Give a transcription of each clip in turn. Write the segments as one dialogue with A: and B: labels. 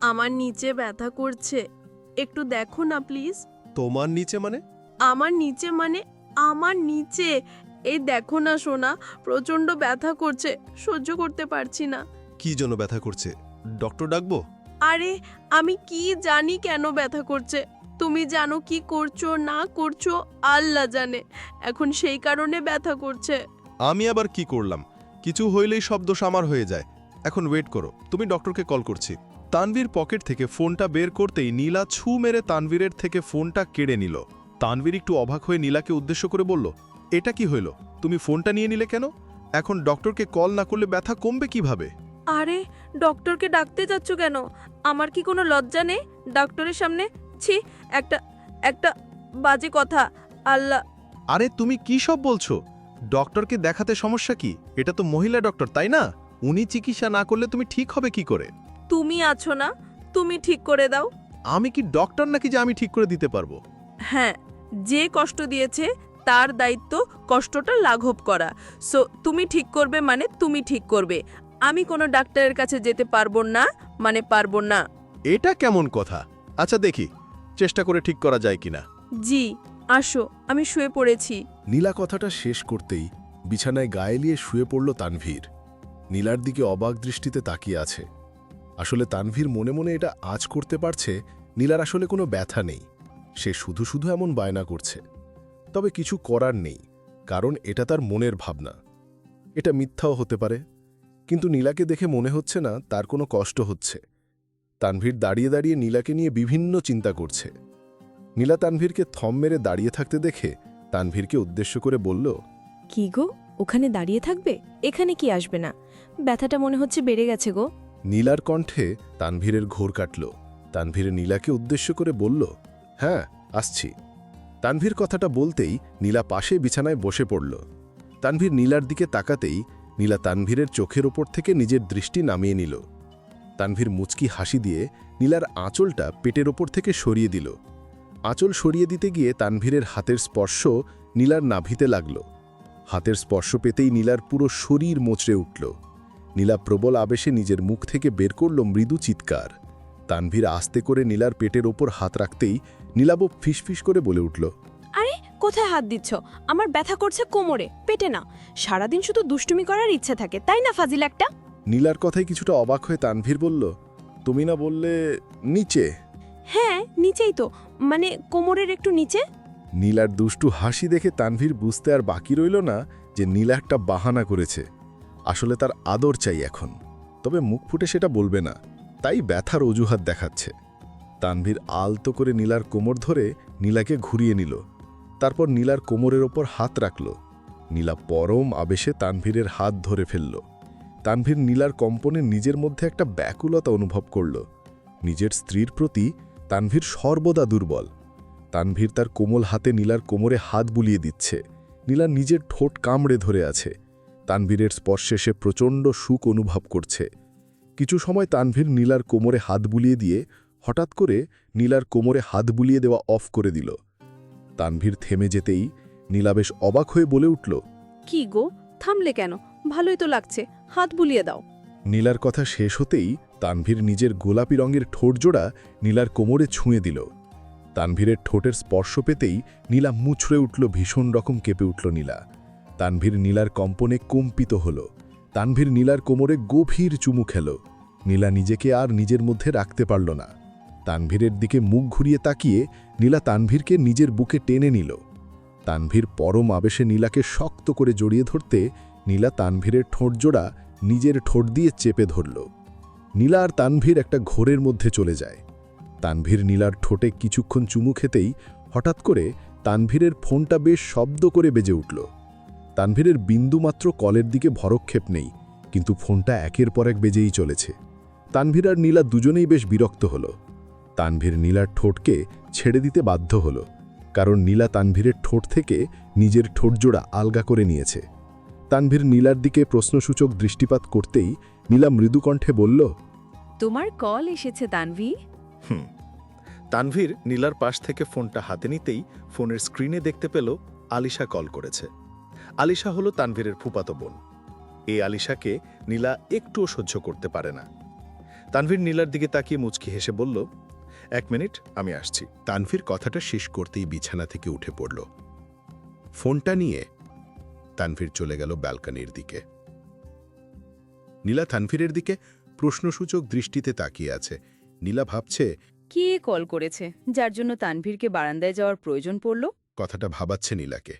A: আমার নিচে ব্যথা করছে, একটু দেখো না প্লিজ।
B: তোমার নিচে মানে?
A: আমার নিচে মানে আমার নিচে, এই দেখো না সোনা, প্রচন্ড ব্যথা করছে, সহ্য করতে পারছি না।
B: কি জন্য ব্যথা করছে? ডক্টর ডাকবো?
A: আরে আমি কি জানি কেন ব্যথা করছে, তুমি জানো কি করছো না করছো আল্লাহ জানে, এখন সেই কারণে ব্যথা করছে।
B: আমি আবার কি করলাম? কিছু হইলেই সব দোষ আমার হয়ে যায়। এখন ওয়েট করো, তুমি ডক্টরকে কল করছি। তানভীর পকেট থেকে ফোনটা বের করতেই নীলা ছু মেরে তানভীরের থেকে ফোনটা কেড়ে নিল। তানভীর একটু অবাক হয়ে নীলাকে উদ্দেশ্য করে বলল, এটা কি হইল? তুমি ফোনটা নিয়ে নিলে কেন? এখন ডক্টরকে কল না করলে ব্যথা কমবে কিভাবে?
A: আরে ডক্টরকে ডাকতে যাচ্ছ কেন? আমার কি কোনো লজ্জা নেই ডক্টরের সামনে? ছি, একটা একটা বাজে কথা। আল্লাহ।
B: আরে তুমি কি সব বলছো? ডক্টরকে দেখাতে সমস্যা কি? এটা তো মহিলা ডক্টর, তাই না? উনি চিকিৎসা না করলে তুমি ঠিক হবে কি করে?
A: তুমি আছো না, তুমি ঠিক করে দাও।
B: আমি কি ডক্টর নাকি যে আমি ঠিক করে দিতে পারবো?
A: হ্যাঁ, যে কষ্ট দিয়েছে তার দায়িত্ব কষ্টটা লাঘব করা। সো তুমি ঠিক করবে মানে তুমি ঠিক করবে, আমি কোনো ডাক্তারের কাছে যেতে পারবো না মানে পারবো না।
B: এটা কেমন কথা? আচ্ছা দেখি চেষ্টা করে ঠিক করা যায় কিনা।
A: জি আসো, আমি শুয়ে পড়েছি।
C: নীলা কথাটা শেষ করতেই বিছানায় গায়ে লিয়ে শুয়ে পড়ল তানভীর। নীলার দিকে অবাক দৃষ্টিতে তাকিয়ে আছে। আসলে তানভীর মনে মনে এটা আঁচ করতে পারছে নীলার আসলে কোনো ব্যথা নেই, সে শুধু শুধু এমন বায়না করছে। তবে কিছু করার নেই, কারণ এটা তার মনের ভাবনা। এটা মিথ্যাও হতে পারে, কিন্তু নীলাকে দেখে মনে হচ্ছে না তার কোনো কষ্ট হচ্ছে। তানভীর দাঁড়িয়ে দাঁড়িয়ে নীলাকে নিয়ে বিভিন্ন চিন্তা করছে। নীলা তানভীরকে থম মেরে দাঁড়িয়ে থাকতে দেখে তানভীরকে উদ্দেশ্য করে বলল,
D: কি গো, ওখানে দাঁড়িয়ে থাকবে? এখানে কি আসবে না? ব্যথাটা মনে হচ্ছে বেড়ে গেছে গো।
C: নীলার কণ্ঠে তানভীরের ঘোর কাটল। তানভীর নীলাকে উদ্দেশ্য করে বলল, হ্যাঁ আসছি। তানভীর কথাটা বলতেই নীলা পাশে বিছানায় বসে পড়ল। তানভীর নীলার দিকে তাকাতেই নীলা তানভীরের চোখের ওপর থেকে নিজের দৃষ্টি নামিয়ে নিল। তানভীর মুচকি হাসি দিয়ে নীলার আঁচলটা পেটের ওপর থেকে সরিয়ে দিল। আঁচল সরিয়ে দিতে গিয়ে তানভীরের হাতের স্পর্শ নীলার নাভিতে লাগল। হাতের স্পর্শ পেতেই নীলার পুরো শরীর মোচড়ে উঠল। নীলা প্রবল আবেশে নিজের মুখ থেকে বের করল মৃদু চিৎকার। তানভীর আস্তে করে নীলার পেটের ওপর হাত রাখতেই নীলাব ফিসফিস করে বলে উঠল,
D: আরে কোথায় হাত দিচ্ছ? আমার ব্যথা করছে কোমরে, পেটে না। সারাদিন শুধু দুষ্টুমি করার ইচ্ছে থাকে, তাই না ফাজিল একটা?
C: নীলার কথায় কিছুটা অবাক হয়ে তানভীর বলল, তুমি না বললে নিচে?
D: হ্যাঁ নিচেই তো, মানে কোমরের একটু নিচে।
C: নীলার দুষ্টু হাসি দেখে তানভীর বুঝতে আর বাকি রইল না যে নীলা একটা বাহানা করেছে। আসলে তার আদর চাই এখন, তবে মুখ ফুটে সেটা বলবে না, তাই ব্যথার অজুহাত দেখাচ্ছে। তানভীর আলতো করে নীলার কোমর ধরে নীলাকে ঘুরিয়ে নিল। তারপর নীলার কোমরের ওপর হাত রাখল। নীলা পরম আবেশে তানভীরের হাত ধরে ফেলল। তানভীর নীলার কম্পনে নিজের মধ্যে একটা ব্যাকুলতা অনুভব করল। নিজের স্ত্রীর প্রতি তানভীর সর্বদা দুর্বল। তানভীর তার কোমল হাতে নীলার কোমরে হাত বুলিয়ে দিচ্ছে। নীলা নিজের ঠোঁট কামড়ে ধরে আছে। তানভীরের স্পর্শে সে প্রচণ্ড সুখ অনুভব করছে। কিছু সময় তানভীর নীলার কোমরে হাত বুলিয়ে দিয়ে হঠাৎ করে নীলার কোমরে হাত বুলিয়ে দেওয়া অফ করে দিল। তানভীর থেমে যেতেই নীলা বেশ অবাক হয়ে বলে উঠল,
D: কি গো, থামলে কেন? ভালোই তো লাগছে, হাত বুলিয়ে দাও।
C: নীলার কথা শেষ হতেই তানভীর নিজের গোলাপি রঙের ঠোঁটজোড়া নীলার কোমরে ছুঁয়ে দিল। তানভীরের ঠোঁটের স্পর্শ পেতেই নীলা মুচড়ে উঠল, ভীষণ রকম কেঁপে উঠল নীলা। তানভীর নীলার কম্পনে কম্পিত হল। তানভীর নীলার কোমরে গভীর চুমু খেল। নীলা নিজেকে আর নিজের মধ্যে রাখতে পারল না। তানভীরের দিকে মুখ ঘুরিয়ে তাকিয়ে নীলা তানভীরকে নিজের বুকে টেনে নিল। তানভীর পরম আবেশে নীলাকে শক্ত করে জড়িয়ে ধরতে নীলা তানভীরের ঠোঁটজোড়া নিজের ঠোঁট দিয়ে চেপে ধরল। নীলা আর তানভীর একটা ঘোরের মধ্যে চলে যায়। তানভীর নীলার ঠোঁটে কিছুক্ষণ চুমু খেতেই হঠাৎ করে তানভীরের ফোনটা বেশ শব্দ করে বেজে উঠল। তানভীরের বিন্দুমাত্র কলের দিকে ভরক্ষেপ নেই, কিন্তু ফোনটা একের পর এক বেজেই চলেছে। তানভীর আর নীলা দুজনেই বেশ বিরক্ত হল। তানভীর নীলার ঠোঁটকে ছেড়ে দিতে বাধ্য হল, কারণ নীলা তানভীরের ঠোঁট থেকে নিজের ঠোঁটজোড়া আলগা করে নিয়েছে। তানভীর নীলার দিকে প্রশ্নসূচক দৃষ্টিপাত করতেই নীলা মৃদু কণ্ঠে বলল,
D: তোমার কল এসেছে তানভী।
E: তানভীর নীলার পাশ থেকে ফোনটা হাতে নিতেই ফোনের স্ক্রিনে দেখতে পেল আলিশা কল করেছে। আলিশা হলো তানভীরের ফুফাতো বোন। এই আলিশাকে নীলা একটুও সহ্য করতে পারে না। তানভীর নীলার দিকে তাকিয়ে মুচকি হেসে বলল, 1 মিনিট, আমি আসছি।
B: তানভীর কথাটা শেষ করতেই বিছানা থেকে উঠে পড়ল। ফোনটা নিয়ে তানভীর চলে গেল ব্যালকনির দিকে। নীলা তানভীরের দিকে প্রশ্নসূচক দৃষ্টিতে তাকিয়ে আছে। নীলা ভাবছে
F: কে কল করেছে যার জন্য তানভীরকে বারান্দায় যাওয়ার প্রয়োজন পড়ল?
B: কথাটা ভাবাচ্ছে নীলাকে।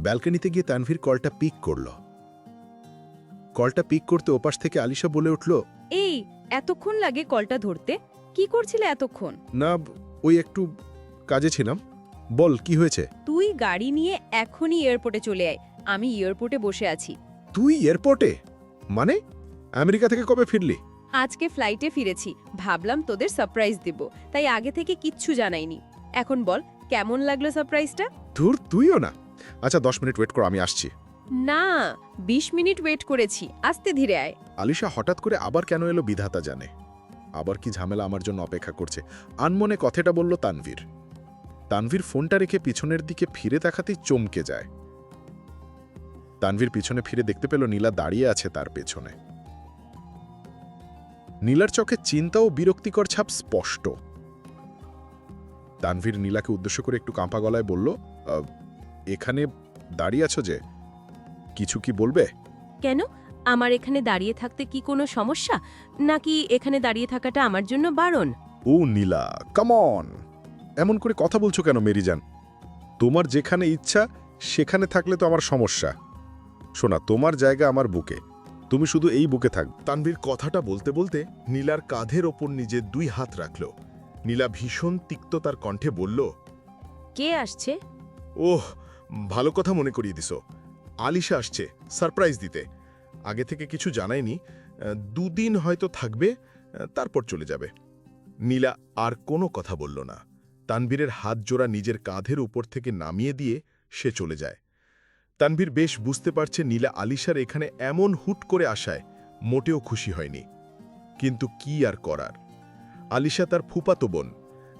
B: ব্যালকনিতে গিয়ে তানভীর কলটা পিক করল। কলটা পিক করতে ওপাশ থেকে আলিশা বলে উঠল,
F: এই এতক্ষণ লাগে কলটা ধরতে? কি করছিলে এতক্ষণ?
B: না, ওই একটু কাজে ছিলাম। বল, কি হয়েছে?
F: তুই গাড়ি নিয়ে এখনই এয়ারপোর্টে চলে আয়। আমি এয়ারপোর্টে বসে আছি।
B: তুই এয়ারপোর্টে? মানে আমেরিকা থেকে কবে ফিরলি?
F: আজকে ফ্লাইটে ফিরেছি, ভাবলাম তোদের সারপ্রাইজ দেব, তাই আগে থেকে কিচ্ছু জানাইনি। এখন বল, কেমন লাগলো সারপ্রাইজটা?
B: ধুর, তুইও না। আচ্ছা 10 মিনিট ওয়েট কর, আমি আসছি।
F: না, 20 মিনিট ওয়েট করেছি, আস্তে ধীরে আয়।
B: আলিশা হঠাৎ করে আবার কেন এলো বিধাতা জানে। আবার কি ঝামেলা আমার জন্য অপেক্ষা করছে। আনমনে কথাটা বলল তানভীর। তানভীর ফোনটা রেখে পিছনের দিকে ফিরে তাকাতেই চমকে যায়। তানভীর পিছনে ফিরে দেখতে পেল নীলা দাঁড়িয়ে আছে তার পেছনে। নীলার চোখে চিন্তা ও বিরক্তিকর ছাপ স্পষ্ট। তানভীর নীলাকে উদ্দেশ্য করে একটু কাঁপা গলায় বলল, এখানে দাঁড়িয়ে আছো যে, কিছু কি বলবে?
F: কেন? আমার এখানে দাঁড়িয়ে থাকতে কি কোনো সমস্যা, নাকি এখানে দাঁড়িয়ে থাকাটা আমার জন্য বারণ?
B: ও নীলা, কাম অন, এমন করে কথা বলছো কেন মেরিজান? তোমার যেখানে ইচ্ছা সেখানে থাকলে তো আমার সমস্যা। শোনা, তোমার জায়গা আমার বুকে, তুমি শুধু এই বুকে থাক। তানভীর কথাটা বলতে বলতে নীলার কাঁধের ওপর নিজে 2 হাত রাখল। নীলা ভীষণ তিক্ততার কণ্ঠে বলল,
F: কে আসছে?
B: ওহ, ভালো কথা মনে করিয়ে দিস। আলিশা আসছে সারপ্রাইজ দিতে। আগে থেকে কিছু জানায়নি। 2 দিন হয়তো থাকবে, তারপর চলে যাবে। নীলা আর কোনো কথা বলল না। তানভীরের হাত জোড়া নিজের কাঁধের উপর থেকে নামিয়ে দিয়ে সে চলে যায়। তানভীর বেশ বুঝতে পারছে নীলা আলিশার এখানে এমন হুট করে আসায় মোটেও খুশি হয়নি। কিন্তু কি আর করার, আলিশা তার ফুফাতো বোন,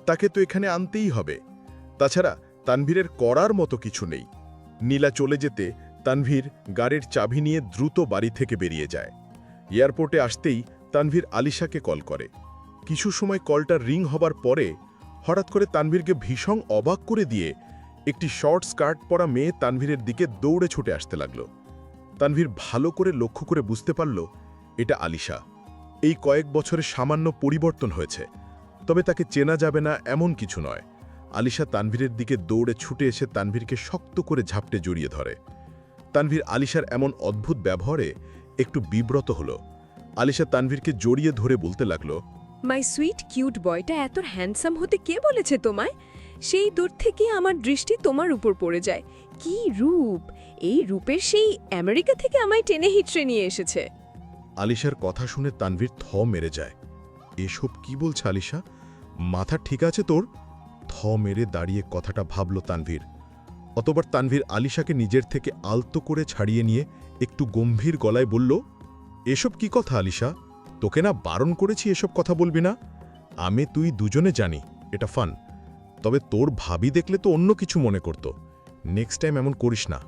B: তাকে তো এখানে আনতেই হবে। তাছাড়া তানভীরের করার মতো কিছু নেই। নীলা চলে যেতে তানভীর গাড়ির চাবি নিয়ে দ্রুত বাড়ি থেকে বেরিয়ে যায়। এয়ারপোর্টে আসতেই তানভীর আলিশাকে কল করে। কিছু সময় কলটা রিং হবার পরে হঠাৎ করে তানভীরকে ভীষণ অবাক করে দিয়ে একটি শর্ট স্কার্ট পরা মেয়ে তানভীরের দিকে দৌড়ে ছুটে আসতে লাগল। তানভীর ভালো করে লক্ষ্য করে বুঝতে পারল এটা আলিশা। এই কয়েক বছরে সামান্য পরিবর্তন হয়েছে, তবে তাকে চেনা যাবে না এমন কিছু নয়। আলিশা তানভীরের দিকে দৌড়ে ছুটে এসে তানভীরকে শক্ত করে ঝাপটে জড়িয়ে ধরে। তানভীর আলিশার এমন অদ্ভুত ব্যবহারে একটু বিব্রত হল। আলিশা তানভীরকে জড়িয়ে ধরে বলতে লাগল,
D: মাই সুইট কিউট বয়টা এত হ্যান্ডসাম হতে কে বলেছে তোমায়? সেই দূর থেকে আমার দৃষ্টি তোমার উপর পড়ে যায়। কি রূপ! এই রূপের সেই আমেরিকা থেকে আমায় টেনে হিচড়ে নিয়ে এসেছে।
B: আলিশার কথা শুনে তানভীর থ মেরে যায়। এসব কি বলছে আলিশা? মাথা ঠিক আছে তোর? থ মেরে দাঁড়িয়ে কথাটা ভাবল তানভীর। অতবার তানভীর আলিশাকে নিজের থেকে আলতো করে ছাড়িয়ে নিয়ে একটু গম্ভীর গলায় বলল, এসব কি কথা আলিশা? তোকে না বারণ করেছি এসব কথা বলবি না? আমি তুই দুজনে জানি এটা ফান, তবে তোর ভাবি দেখলে তো অন্য কিছু মনে করত। নেক্সট টাইম এমন করিস না।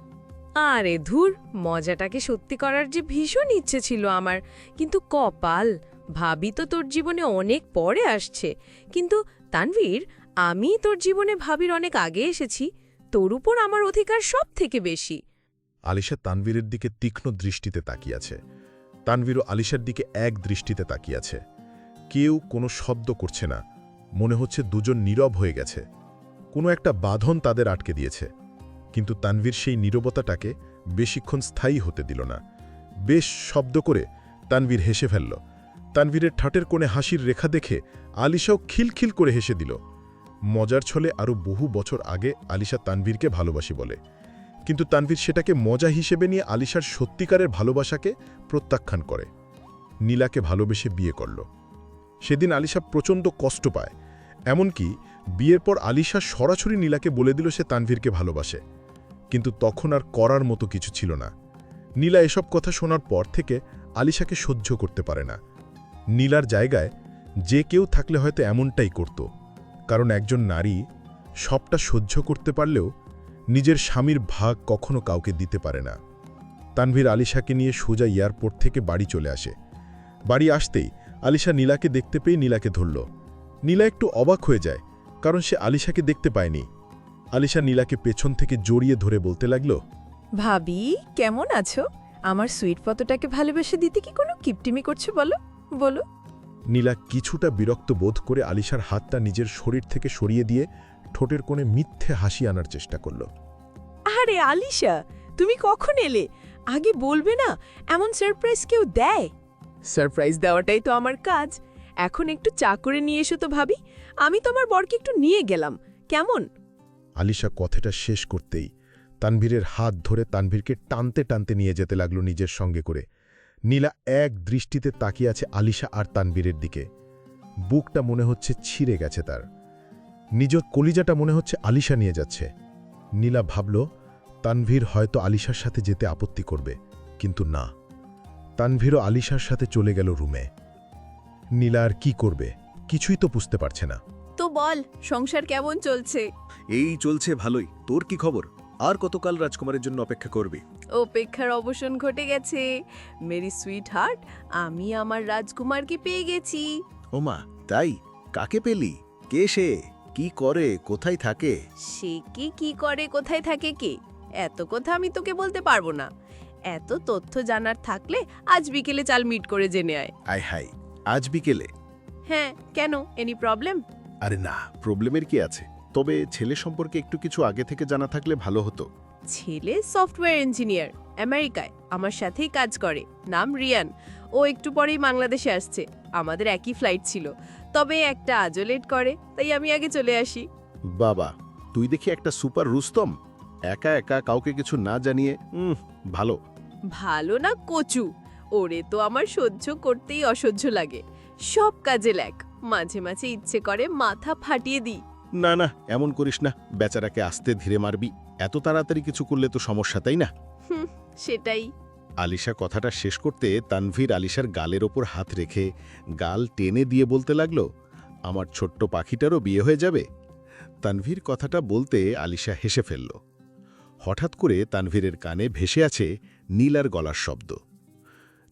A: আরে ধুর, মজাটাকে সত্যি করার যে ভীষণ ইচ্ছে ছিল আমার, কিন্তু কপাল, ভাবি তো তোর জীবনে অনেক পরে আসছে। কিন্তু তানভীর, আমি তোর জীবনে ভাবির অনেক আগে এসেছি, তোর উপর আমার অধিকার সব থেকে বেশি।
B: আলিশা তানভীরের দিকে তীক্ষ্ণ দৃষ্টিতে তাকিয়ে আছে। তানভীরও আলিশার দিকে এক দৃষ্টিতে তাকিয়ে আছে। কেউ কোনো শব্দ করছে না, মনে হচ্ছে দুজন নীরব হয়ে গেছে। কোনো একটা বাঁধন তাদের আটকে দিয়েছে। কিন্তু তানভীর সেই নীরবতাটাকে বেশিক্ষণ স্থায়ী হতে দিল না। বেশ শব্দ করে তানভীর হেসে ফেলল। তানভীরের ঠাটের কোণে হাসির রেখা দেখে আলিশাও খিলখিল করে হেসে দিল। মজার ছলে আরও বহু বছর আগে আলিশা তানভীরকে ভালোবাসি বলে, কিন্তু তানভীর সেটাকে মজা হিসেবে নিয়ে আলিশার সত্যিকারের ভালোবাসাকে প্রত্যাখ্যান করে। নীলাকে ভালোবেসে বিয়ে করল। সেদিন আলিশা প্রচণ্ড কষ্ট পায়। এমনকি বিয়ের পর আলিশা সরাসরি নীলাকে বলে দিল সে তানভীরকে ভালোবাসে, কিন্তু তখন আর করার মতো কিছু ছিল না। নীলা এসব কথা শোনার পর থেকে আলিশাকে সহ্য করতে পারে না। নীলার জায়গায় যে কেউ থাকলে হয়তো এমনটাই করত, কারণ একজন নারী সবটা সহ্য করতে পারলেও নিজের স্বামীর ভাগ কখনো কাউকে দিতে পারে না। তানভীর আলিশাকে নিয়ে সোজা এয়ারপোর্ট থেকে বাড়ি চলে আসে। বাড়ি আসতেই
C: আলিশা নীলাকে দেখতে পেয়ে নীলাকে ধরল। নীলা একটু অবাক হয়ে যায়, কারণ সে আলিশাকে দেখতে পায়নি। আলিশা নীলাকে পেছন থেকে জড়িয়ে ধরে বলতে লাগল,
A: ভাবি কেমন আছো? আমার সুইট পতটাকে ভালোবেসে দিতে কি কোনো কিপটিমি করছো বলো বলো।
C: নীলা কিছুটা বিরক্ত বোধ করে আলিশার হাতটা নিজের শরীর থেকে সরিয়ে দিয়ে ঠোঁটের কোণে মিথ্যে হাসি আনার চেষ্টা করল।
A: আরে আলিশা, তুমি কখন এলে? আগে বলবে না, এমন সারপ্রাইজ কেউ দেয়? সারপ্রাইজ দেওয়াটাই তো আমার কাজ। এখন একটু চা করে নিয়ে এসো তো ভাবি, আমি তোমার বরকে একটু নিয়ে গেলাম, কেমন?
C: আলিশা কথাটা শেষ করতেই তানভীরের হাত ধরে তানভীরকে টানতে টানতে নিয়ে যেতে লাগল নিজের সঙ্গে করে। নীলা এক দৃষ্টিতে তাকিয়ে আছে আলিশা আর তানভীরের দিকে। বুকটা মনে হচ্ছে ছিঁড়ে গেছে তার। নিজের কলিজাটা মনে হচ্ছে আলিশা নিয়ে যাচ্ছে। নীলা ভাবল তানভীর হয়তো আলিশার সাথে যেতে আপত্তি করবে, কিন্তু না, তানভীরও আলিশার সাথে চলে গেল রুমে। নীলা আর কি করবে, কিছুই তো বুঝতে পারছে না।
A: তো বল, সংসার কেমন চলছে?
E: এই চলছে ভালোই। তোর কি খবর? আর কতকাল রাজকুমারের জন্য অপেক্ষা করবি?
A: অপেক্ষার অবসান ঘটে গেছে মেরি সুইট হার্ট, আমি আমার রাজকুমারকে পেয়ে গেছি।
E: ওমা, তাই? কাকে পেলি? কে সে? কি করে? কোথায় থাকে?
A: সে কি করে কোথায় থাকে কে, এত কথা আমি তোকে বলতে পারবো না। এত তথ্য জানার থাকলে আজ বিকেলে চাল মিট করে জেনে আয়।
E: আয় হাই, আজ বিকেলে?
A: হ্যাঁ, কেন, এনি প্রবলেম?
E: আরে না, প্রবলেমের কি আছে? তবে ছেলে সম্পর্কে একটু কিছু আগে থেকে জানা থাকলে ভালো হতো।
A: ছেলে সফটওয়্যার ইঞ্জিনিয়ার, আমেরিকায় আমার সাথেই কাজ করে, নাম রিয়ান। ও একটু পরেই বাংলাদেশে আসছে, আমাদের একই ফ্লাইট ছিল, তবে একটা আজও লেট করে, তাই আমি আগে চলে আসি।
E: বাবা, তুই দেখি একটা সুপার রুস্তম, একা একা কাউকে কিছু না জানিয়ে। ভালো।
A: ভালো না কচু, ওরে তো আমার সহ্য করতেই অসহ্য লাগে, সব কাজে ল্যাক, মাঝে মাঝে ইচ্ছে করে মাথা ফাটিয়ে দিই।
E: না না, এমন করিস না, বেচারাকে আস্তে ধীরে মারবি। এত তাড়াতাড়ি কিছু করলে তো সমস্যা, তাই না?
A: সেটাই।
E: আলিশা কথাটা শেষ করতে তানভীর আলিশার গালের ওপর হাত রেখে গাল টেনে দিয়ে বলতে লাগলো, আমার ছোট্ট পাখিটারও বিয়ে হয়ে যাবে। তানভীর কথাটা বলতে আলিশা হেসে ফেলল। হঠাৎ করে তানভীরের কানে ভেসে আছে নীলার গলার শব্দ।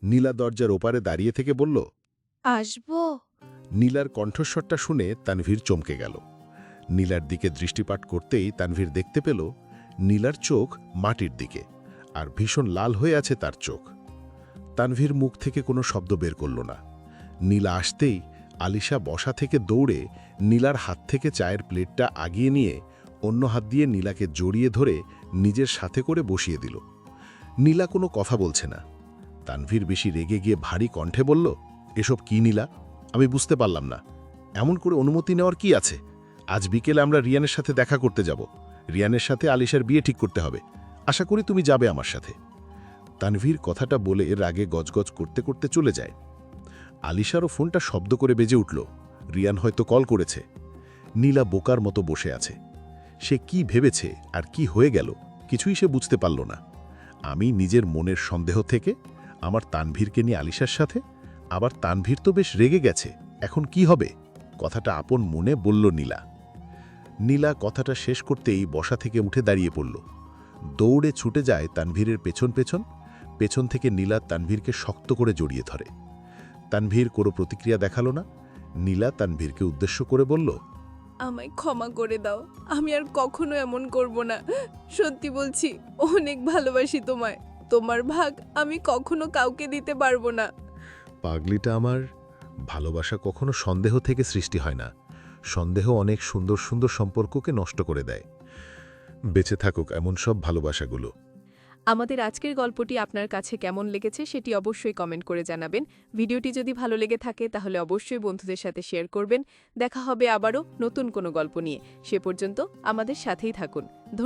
E: নীলা দরজার ওপারে দাঁড়িয়ে থেকে বলল,
A: আসবো?
E: নীলার কণ্ঠস্বরটা শুনে তানভীর চমকে গেল। নীলার দিকে দৃষ্টিপাত করতেই তানভীর দেখতে পেল নীলার চোখ মাটির দিকে, আর ভীষণ লাল হয়ে আছে তার চোখ। তানভীর মুখ থেকে কোনো শব্দ বের করল না। নীলা আসতেই আলিশা বসা থেকে দৌড়ে নীলার হাত থেকে চায়ের প্লেটটা আগিয়ে নিয়ে অন্য হাত দিয়ে নীলাকে জড়িয়ে ধরে নিজের সাথে করে বসিয়ে দিল। নীলা কোনো কথা বলছে না। তানভীর বেশি রেগে গিয়ে ভারী কণ্ঠে বলল, এসব কি নীলা? আমি বুঝতে পারলাম না। এমন করে অনুমতি নেওয়ার কি আছে? আজ বিকেলে আমরা রিয়ানের সাথে দেখা করতে যাব। রিয়ানের সাথে আলিশার বিয়ে ঠিক করতে হবে। আশা করি তুমি যাবে আমার সাথে। তানভীর কথাটা বলে রাগে গজগজ করতে করতে চলে যায়। আলিশারও ফোনটা শব্দ করে বেজে উঠল। রিয়ান হয়তো কল করেছে। নীলা বোকার মতো বসে আছে। সে কি ভেবেছে আর কি হয়ে গেল কিছুই সে বুঝতে পারল না। আমি নিজের মনের সন্দেহ থেকে আমার তানভীরকে নিয়ে আলিশার সাথে, আবার তানভীর তো বেশ রেগে গেছে, এখন কি হবে? কথাটা আপন মনে বলল নীলা। নীলা কথাটা শেষ করতেই বসা থেকে উঠে দাঁড়িয়ে পড়ল। দৌড়ে ছুটে যায় তানভীরের পেছন পেছন। পেছন থেকে নীলা তানভীরকে শক্ত করে জড়িয়ে ধরে। তানভীর কোনো প্রতিক্রিয়া দেখালো না। নীলা তানভীরকে উদ্দেশ্য করে বলল,
A: আমায় ক্ষমা করে দাও, আমি আর কখনো এমন করব না, সত্যি বলছি, অনেক ভালোবাসি তোমায়, তোমার ভাগ আমি কখনো কাউকে দিতে পারবো না।
C: পাগলিটা আমার, ভালোবাসা কখনো সন্দেহ থেকে সৃষ্টি হয় না। সন্দেহ অনেক সুন্দর সুন্দর সম্পর্ককে নষ্ট করে দেয়। বেঁচে থাকুক এমন সব ভালোবাসাগুলো।
A: আমাদের আজকের গল্পটি আপনার কাছে কেমন লেগেছে সেটি অবশ্যই কমেন্ট করে জানাবেন। ভিডিওটি যদি ভালো লেগে থাকে তাহলে অবশ্যই বন্ধুদের সাথে শেয়ার করবেন। দেখা হবে আবারও নতুন কোনো গল্প নিয়ে। সে পর্যন্ত আমাদের সাথেই থাকুন। ধন্যবাদ।